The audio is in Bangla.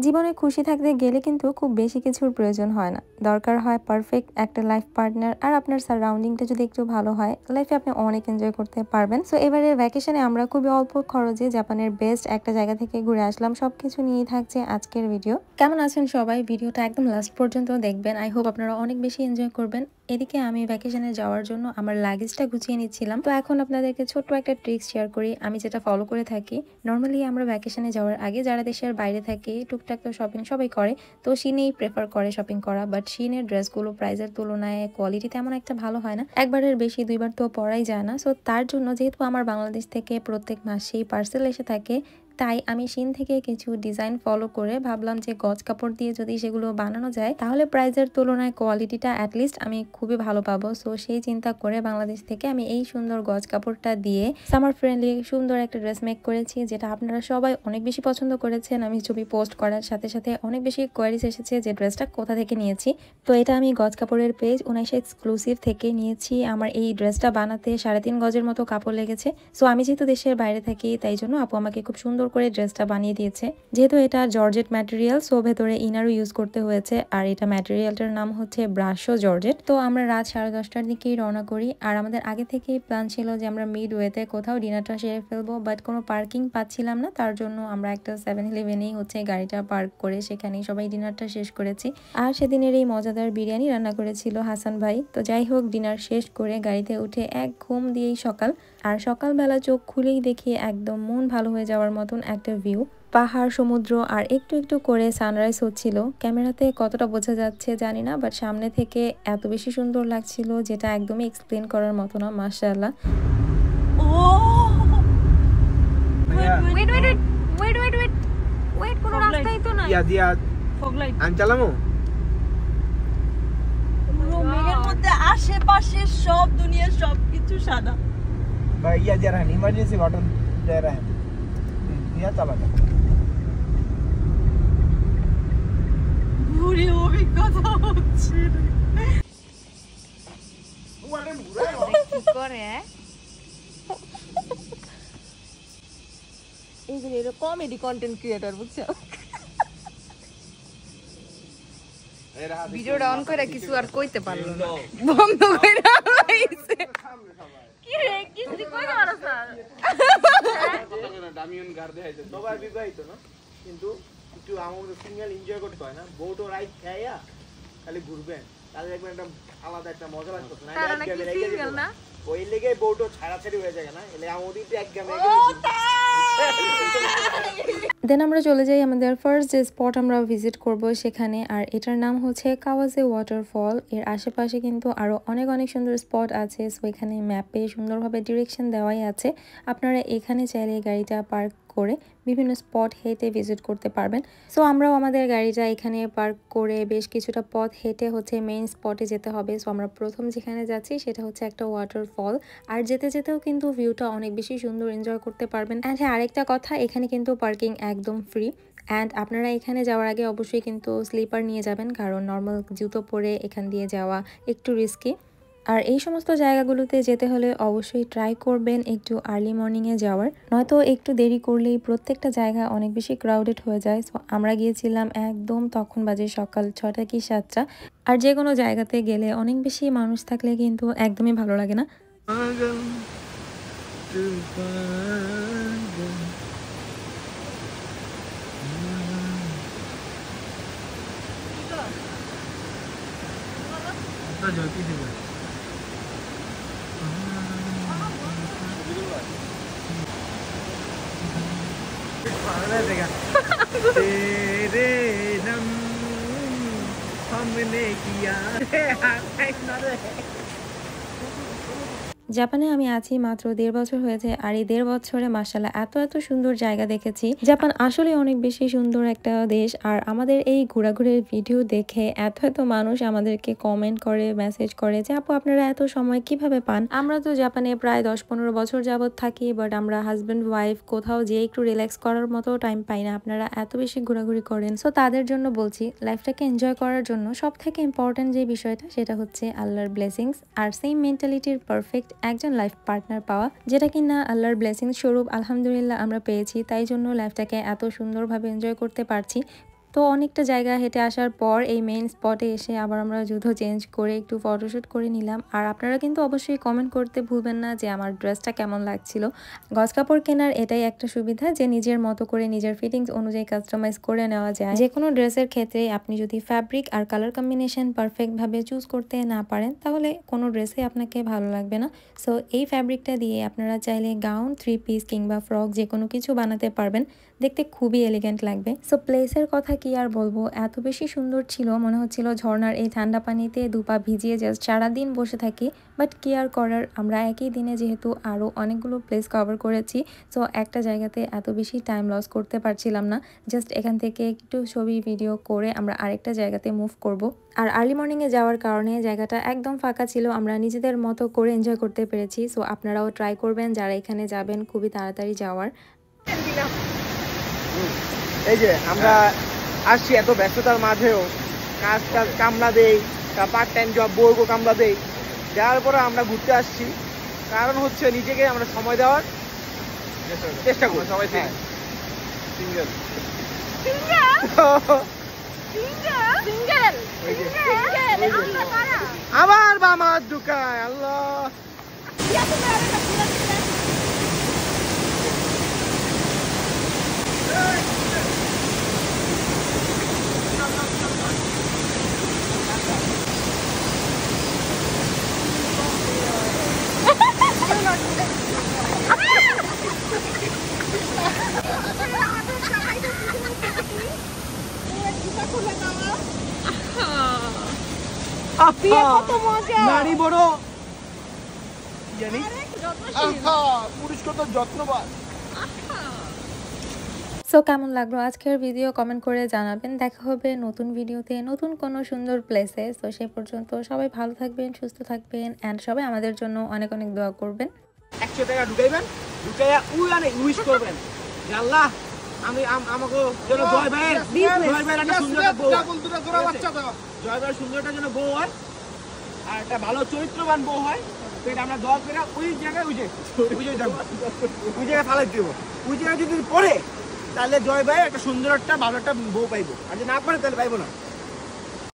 জীবনে খুশি থাকতে গেলে কিন্তু খুব বেশি কিছুর প্রয়োজন হয় না, দরকার হয় পারফেক্ট একটা লাইফ পার্টনার। আর আপনার সারাউন্ডিংটা যদি একটু ভালো হয়, লাইফে আপনি অনেক এনজয় করতে পারবেন। সো এবারের ভ্যাকেশনে আমরা খুবই অল্প খরচে জাপানের বেস্ট একটা জায়গা থেকে ঘুরে আসলাম। সবকিছু নিয়ে থাকছে আজকের ভিডিও। কেমন আছেন সবাই? ভিডিওটা একদম লাস্ট পর্যন্ত দেখবেন। আই হোপ আপনারা অনেক বেশি এনজয় করবেন। এদিকে আমি ভ্যাকেশনে যাওয়ার জন্য আমার লাগেজটা গুছিয়ে নিচ্ছিলাম। তো এখন আপনাদেরকে ছোট্ট একটা ট্রিক্স শেয়ার করি আমি যেটা ফলো করে থাকি। নর্মালি আমরা ভ্যাকেশনে যাওয়ার আগে যারা দেশের বাইরে থাকে টুকটাক তো শপিং সবাই করে, তো শিনেই প্রেফার করে শপিং করা। বাট শিনের ড্রেসগুলো প্রাইসের তুলনায় কোয়ালিটি তেমন একটা ভালো হয় না, একবারের বেশি দুইবার তো পরাই যায় না। সো তার জন্য যেহেতু আমার বাংলাদেশ থেকে প্রত্যেক মাসেই পার্সেল এসে থাকে, তাই আমি শিন থেকে কিছু ডিজাইন ফলো করে ভাবলাম যে গজ কাপড় দিয়ে যদি সেগুলো বানানো যায় তাহলে প্রাইসের তুলনায় কোয়ালিটিটা অ্যাটলিস্ট আমি খুবই ভালো পাবো। সো সেই চিন্তা করে বাংলাদেশ থেকে আমি এই সুন্দর গজ কাপড়টা দিয়ে সামার ফ্রেন্ডলি সুন্দর একটা ড্রেস মেক করেছি, যেটা আপনারা সবাই অনেক বেশি পছন্দ করেছেন। আমি ছবি পোস্ট করার সাথে সাথে অনেক বেশি কোয়ারিজ এসেছে যে ড্রেসটা কোথা থেকে নিয়েছি। তো এটা আমি গজ কাপড়ের পেজ 19 এক্সক্লুসিভ থেকে নিয়েছি। আমার এই ড্রেসটা বানাতে 3.5 গজের মতো কাপড় লেগেছে। সো আমি যেহেতু দেশের বাইরে থাকি তাই জন্য আপু আমাকে খুব সুন্দর করে ড্রেসটা বানিয়ে দিয়েছে। যেহেতু এটা জর্জেট ম্যাটেরিয়াল, সো ভেতরে ইনারও ইউজ করতে হয়েছে। আর এটা ম্যাটেরিয়ালটার নাম হচ্ছে ব্রাশো জর্জেট। তো আমরা রাত 10:30টার দিকেই রওনা করি। আর আমাদের আগে থেকেই প্ল্যান ছিল যে আমরা মিডওয়েতে কোথাও ডিনারটা সেরে ফেলবো, বাট কোনো পার্কিং পাচ্ছিলাম না। তার জন্য আমরা একটা 7-Eleven-এই হচ্ছে গাড়িটা পার্ক করে সেখানেই সবাই ডিনারটা শেষ করেছি। আর সেদিনের এই মজাদার বিরিয়ানি রান্না করেছিল হাসান ভাই। তো যাই হোক, ডিনার শেষ করে গাড়িতে উঠে এক ঘুম দিয়েই সকাল। আর সকালবেলা চোখ খুলেই দেখি একদম মন ভালো হয়ে যাওয়ার মতন একটা ভিউ, পাহাড়, সমুদ্র আর একটু একটু করে সানরাইজ হচ্ছিল। ক্যামেরাতে কতটা বোঝা যাচ্ছে জানি না, বাট সামনে থেকে এত বেশি সুন্দর লাগছিল যেটা একদমই এক্সপ্লেন করার মতো না। মাশাআল্লাহ। ওয়েট কোনো রাস্তাই তো নাই। ফগ লাইট আনচালামো। মেঘের মধ্যে আশেপাশে সব দুনিয়ার সবকিছু সাদা। भाई ये दे रहा है, इमरजेंसी बटन दे रहा है, दिया चला गया। ঘুরে অভিজ্ঞতা হচ্ছে ওরে মুরা কি করে এইগুলো এর কমেডি কন্টেন্ট ক্রিয়েটর, বুঝছো? ভিডিওটা অন করে কিছু আর কইতে পারলো না, বন্ধ করে আইছে। কি রে কিছু কইতে পারছ না? ডামিয়ন গার দেখাইছে সবাই বিবাহিত না, কিন্তু একটু আমাদের সিঙ্গেল এনজয় করতে হয় না। বউটো রাইট খাইয়া খালি ঘুরবেন, তাহলে দেখবেন একটা আলাদা একটা মজা লাগতো না। তারা নাকি সিঙ্গেল না, ওই লেগে বউটো ছাড়াছাড়ি হয়ে যায় না, এলে আমাদের তো এক গেমে দেন আমরা চলে যাই আমাদের ফার্স্ট যে স্পট আমরা ভিজিট করব সেখানে। আর এটার নাম হচ্ছে কাওয়াজে ওয়াটারফল। এর আশেপাশে কিন্তু আরো অনেক অনেক সুন্দর স্পট আছে। সো এখানে ম্যাপে সুন্দরভাবে ডিরেকশন দেওয়াই আছে। আপনারা এখানে চাইলে গাড়িটা পার্ক করে বিভিন্ন স্পট হেঁটে ভিজিট করতে পারবেন। সো আমরাও আমাদের গাড়িটা এখানে পার্ক করে বেশ কিছুটা পথ হেঁটে হচ্ছে মেইন স্পটে যেতে হবে। সো আমরা প্রথম যেখানে যাচ্ছি সেটা হচ্ছে একটা ওয়াটারফল। আর যেতে যেতেও কিন্তু ভিউটা অনেক বেশি সুন্দর এনজয় করতে পারবেন। অ্যান্ড হ্যাঁ, আরেকটা কথা, এখানে কিন্তু পার্কিং একদম ফ্রি। অ্যান্ড আপনারা এখানে যাওয়ার আগে অবশ্যই কিন্তু স্লিপার নিয়ে যাবেন, কারণ নর্মাল জুতো পরে এখান দিয়ে যাওয়া একটু রিস্কি। আর এই সমস্ত জায়গাগুলোতে যেতে হলে অবশ্যই ট্রাই করবেন একটু আর্লি মর্নিংয়ে যাওয়ার, নয়তো একটু দেরি করলেই প্রত্যেকটা জায়গা অনেক বেশি ক্রাউডেড হয়ে যায়। সো আমরা গিয়েছিলাম একদম তখন বাজে সকাল 6টা কি 7টা। আর যে কোনো জায়গাতে গেলে অনেক বেশি মানুষ থাকলে কিন্তু একদমই ভালো লাগে না। तेरे नम हमने किया জাপানে আমি আছি মাত্র 1.5 বছর হয়েছে, আর এই 1.5 বছরে মাশাআল্লাহ এত এত সুন্দর জায়গা দেখেছি। জাপান আসলে অনেক বেশি সুন্দর একটা দেশ। আর আমাদের এই ঘোরাঘুরির ভিডিও দেখে এত এত মানুষ আমাদেরকে কমেন্ট করে, মেসেজ করে যে আপু আপনারা এত সময় কিভাবে পান। আমরা তো জাপানে প্রায় 10-15 বছর যাবত থাকি, বাট আমরা হাজব্যান্ড ওয়াইফ কোথাও যেয়ে একটু রিল্যাক্স করার মতো টাইম পাই না। আপনারা এত বেশি ঘোরাঘুরি করেন। সো তাদের জন্য বলছি, লাইফটাকে এনজয় করার জন্য সব থেকে ইম্পর্টেন্ট যে বিষয়টা সেটা হচ্ছে আল্লাহর ব্লেসিংস আর সেম মেন্টালিটির পারফেক্ট একজন লাইফ পার্টনার পাওয়া, যেটা কিনা আল্লাহর ব্লেসিংস স্বরূপ আলহামদুলিল্লাহ আমরা পেয়েছি। তাই জন্য লাইফটাকে এত সুন্দরভাবে এনজয় করতে পারছি। তো অনেকটা জায়গা হেঁটে আসার পর এই মেইন স্পটে এসে আবার আমরা জুতো চেঞ্জ করে একটু ফটোশ্যুট করে নিলাম। আর আপনারা কিন্তু অবশ্যই কমেন্ট করতে ভুলবেন না যে আমার ড্রেসটা কেমন লাগছিল। গজ কাপড় কেনার এটাই একটা সুবিধা যে নিজের মতো করে নিজের ফিটিংস অনুযায়ী কাস্টমাইজ করে নেওয়া যায়। যে কোনো ড্রেসের ক্ষেত্রে আপনি যদি ফ্যাব্রিক আর কালার কম্বিনেশন পারফেক্টভাবে চুজ করতে না পারেন তাহলে কোনো ড্রেসে আপনাকে ভালো লাগবে না। সো এই ফ্যাব্রিকটা দিয়ে আপনারা চাইলে গাউন, 3 পিস কিংবা ফ্রক যে কোনো কিছু বানাতে পারবেন, দেখতে খুবই এলিগেন্ট লাগবে। সো প্লেসের কথা কি আর বলবো, এত বেশি সুন্দর ছিল, মনে হচ্ছিল ঝর্ণার এই ঠান্ডা পানিতে দুপা ভিজিয়ে জাস্ট সারাদিন বসে থাকি। বাট কি আর করার, আমরা একই দিনে যেহেতু আরও অনেকগুলো প্লেস কভার করেছি, সো একটা জায়গাতে এত বেশি টাইম লস করতে পারছিলাম না। জাস্ট এখান থেকে একটু ছবি ভিডিও করে আমরা আরেকটা জায়গাতে মুভ করব। আর আর্লি মর্নিংয়ে যাওয়ার কারণে জায়গাটা একদম ফাঁকা ছিল, আমরা নিজেদের মতো করে এনজয় করতে পেরেছি। সো আপনারাও ট্রাই করবেন যারা এখানে যাবেন খুবই তাড়াতাড়ি যাওয়ার। এই যে আমরা আসছি এত ব্যস্ততার মাঝেও কাজ কামলা দেই, পার্ট টাইম জব বউকে কামলা দেই, যাওয়ার পরে আমরা ঘুরতে আসছি। কারণ হচ্ছে নিজেকে আমরা সময় দেওয়ার চেষ্টা করি সবাই। সিঙ্গেল আমার বামার দোকান আল্লাহ। নারী বড় জানি পুরুষ কত যত্নবান। সো কেমন লাগলো আজকের ভিডিও কমেন্ট করে জানাবেন। দেখা হবে নতুন ভিডিওতে নতুন কোনো সুন্দর প্লেসে। তো সে পর্যন্ত সবাই ভালো থাকবেন, সুস্থ থাকবেন, অ্যান্ড সবাই আমাদের জন্য অনেক অনেক দোয়া করবেন। 100 টাকা ঢুকাইবেন, ঢুকাইয়া উইশ করবেন যে আল্লাহ আমি আমাকে যেন জয় ভাইয়ের একটা সুন্দর বউ, জয় ভাইয়ের সুন্দর একটা যেন বউ হয় আর একটা ভালো চরিত্রবান বউ হয়। তো এটা আমরা দোয়া করে ওই জায়গায় ওই জায়গায় ফালাই দেবো। ওই জায়গায় যদি পড়ে তাহলে জয় ভাই একটা সুন্দর একটা ভালো একটা বউ পাইবো, আর যদি না পারে তাহলে পাইবো না।